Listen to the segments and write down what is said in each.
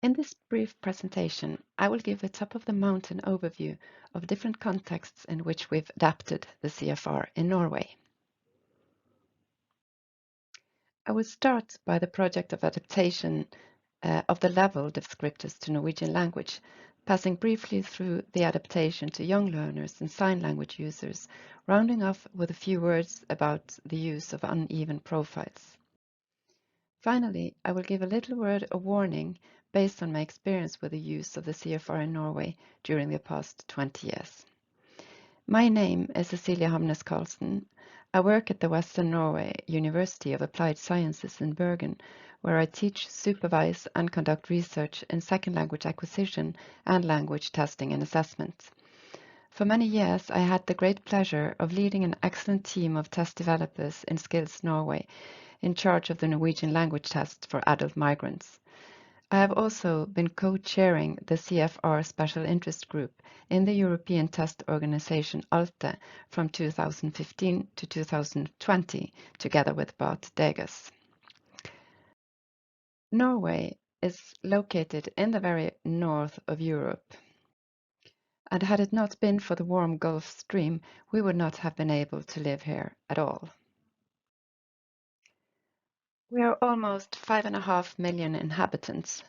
In this brief presentation, I will give a top-of-the-mountain overview of different contexts in which we've adapted the CFR in Norway. I will start by the project of adaptation of the level descriptors to Norwegian language, passing briefly through the adaptation to young learners and sign language users, rounding off with a few words about the use of uneven profiles. Finally, I will give a little word of warning based on my experience with the use of the CFR in Norway during the past 20 years. My name is Cecilie Hamnes Carlsen. I work at the Western Norway University of Applied Sciences in Bergen, where I teach, supervise, and conduct research in second language acquisition and language testing and assessment. For many years, I had the great pleasure of leading an excellent team of test developers in Skills Norway, in charge of the Norwegian language test for adult migrants. I have also been co-chairing the CFR Special Interest Group in the European test organization ALTE from 2015 to 2020, together with Bart Degas. Norway is located in the very north of Europe, and had it not been for the warm Gulf Stream, we would not have been able to live here at all. We are almost 5.5 million inhabitants.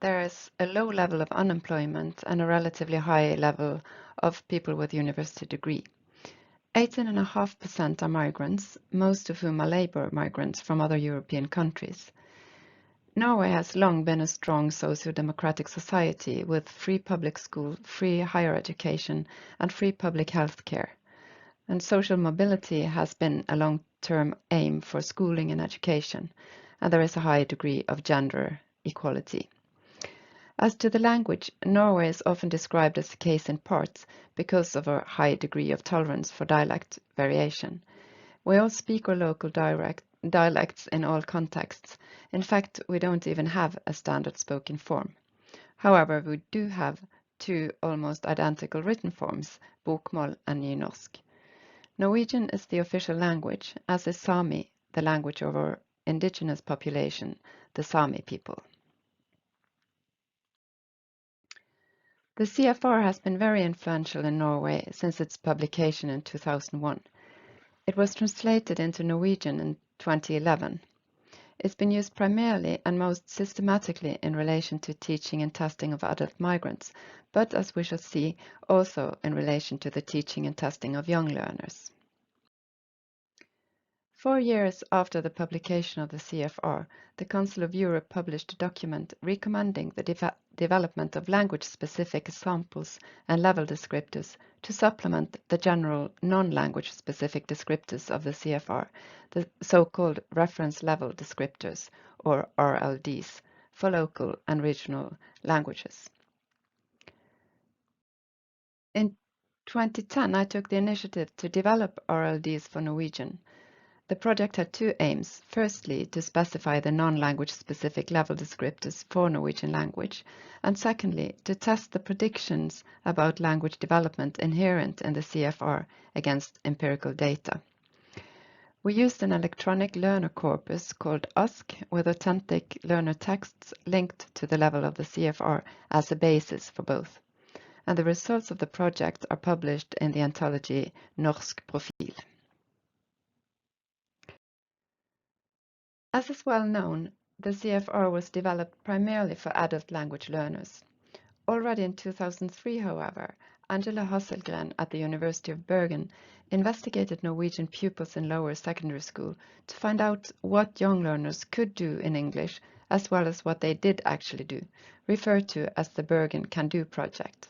There is a low level of unemployment and a relatively high level of people with university degree. 18.5% are migrants, most of whom are labor migrants from other European countries. Norway has long been a strong socio-democratic society with free public school, free higher education, and free public health care. And social mobility has been a long-term aim for schooling and education, and there is a high degree of gender equality. As to the language, Norway is often described as a case in point because of a high degree of tolerance for dialect variation. We all speak our local dialects in all contexts. In fact, we don't even have a standard spoken form. However, we do have two almost identical written forms, bokmål and nynorsk. Norwegian is the official language, as is Sami, the language of our indigenous population, the Sami people. The CFR has been very influential in Norway since its publication in 2001. It was translated into Norwegian in 2011. It's been used primarily and most systematically in relation to teaching and testing of adult migrants, but as we shall see, also in relation to the teaching and testing of young learners. 4 years after the publication of the CFR, the Council of Europe published a document recommending the development of language-specific samples and level descriptors to supplement the general non-language specific descriptors of the CFR, the so-called reference level descriptors, or RLDs, for local and regional languages. In 2010, I took the initiative to develop RLDs for Norwegian. The project had two aims. Firstly, to specify the non-language specific level descriptors for Norwegian language, and secondly, to test the predictions about language development inherent in the CFR against empirical data. We used an electronic learner corpus called USC with authentic learner texts linked to the level of the CFR as a basis for both. And the results of the project are published in the anthology Norsk Profil. As is well known, the CFR was developed primarily for adult language learners. Already in 2003, however, Angela Hasselgren at the University of Bergen investigated Norwegian pupils in lower secondary school to find out what young learners could do in English as well as what they did actually do, referred to as the Bergen Can Do project.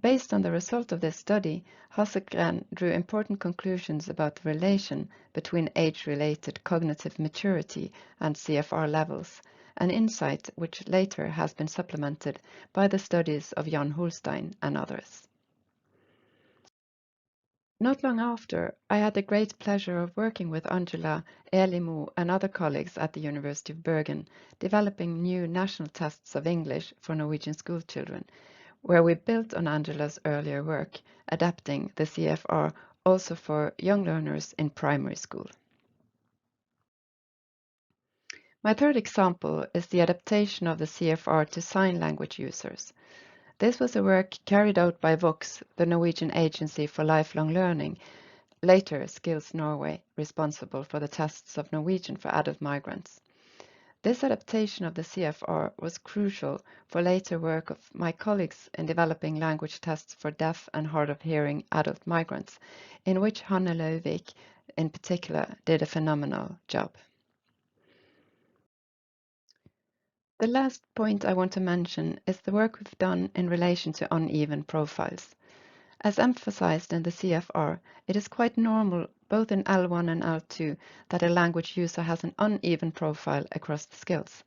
Based on the result of this study, Hasselgren drew important conclusions about the relation between age-related cognitive maturity and CFR levels, an insight which later has been supplemented by the studies of Jan Holstein and others. Not long after, I had the great pleasure of working with Angela, Eli Mo, and other colleagues at the University of Bergen, developing new national tests of English for Norwegian school children, where we built on Angela's earlier work, adapting the CFR also for young learners in primary school. My third example is the adaptation of the CFR to sign language users. This was a work carried out by Vox, the Norwegian Agency for Lifelong Learning, later Skills Norway, responsible for the tests of Norwegian for adult migrants. This adaptation of the CFR was crucial for later work of my colleagues in developing language tests for deaf and hard of hearing adult migrants, in which Hanne Løvik in particular did a phenomenal job. The last point I want to mention is the work we've done in relation to uneven profiles. As emphasized in the CFR, it is quite normal both in L1 and L2 that a language user has an uneven profile across the skills.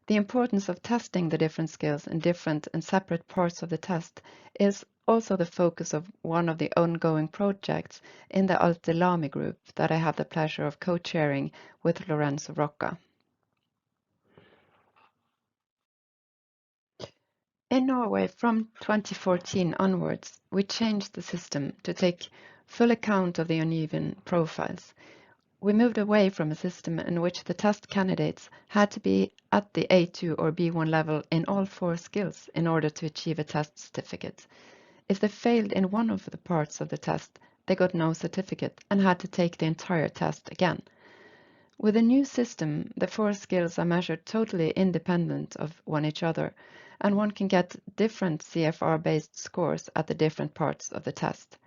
The importance of testing the different skills in different and separate parts of the test is also the focus of one of the ongoing projects in the Alte Lami group that I have the pleasure of co-chairing with Lorenzo Rocca. In Norway, from 2014 onwards, we changed the system to take full account of the uneven profiles. We moved away from a system in which the test candidates had to be at the A2 or B1 level in all 4 skills in order to achieve a test certificate. If they failed in one of the parts of the test, they got no certificate and had to take the entire test again. With the new system, the 4 skills are measured totally independent of each other, and one can get different CFR-based scores at the different parts of the test.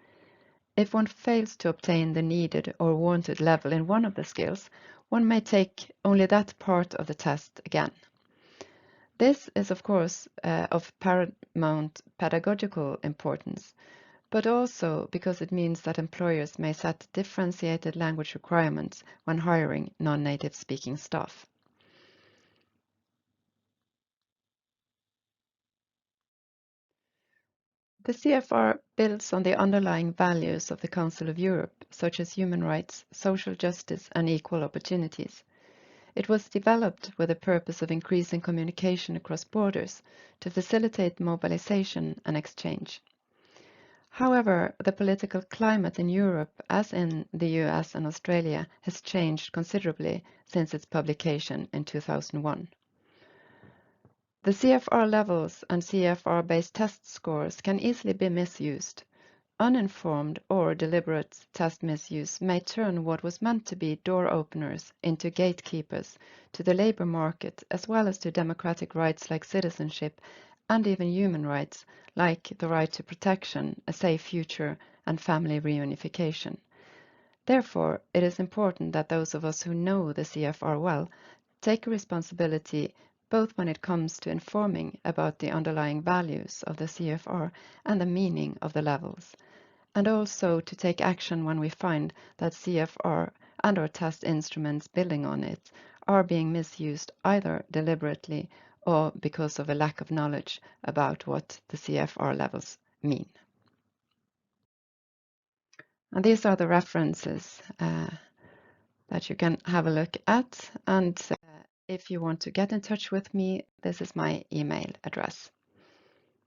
If one fails to obtain the needed or wanted level in one of the skills, one may take only that part of the test again. This is, of course, of paramount pedagogical importance, but also because it means that employers may set differentiated language requirements when hiring non-native speaking staff. The CFR builds on the underlying values of the Council of Europe, such as human rights, social justice, and equal opportunities. It was developed with the purpose of increasing communication across borders to facilitate mobilization and exchange. However, the political climate in Europe, as in the US and Australia, has changed considerably since its publication in 2001. The CFR levels and CFR-based test scores can easily be misused. Uninformed or deliberate test misuse may turn what was meant to be door openers into gatekeepers to the labor market, as well as to democratic rights like citizenship and even human rights like the right to protection, a safe future, and family reunification. Therefore, it is important that those of us who know the CFR well take responsibility both when it comes to informing about the underlying values of the CFR and the meaning of the levels, and also to take action when we find that CFR and/or test instruments building on it are being misused either deliberately or because of a lack of knowledge about what the CFR levels mean. And these are the references that you can have a look at. And if you want to get in touch with me, this is my email address.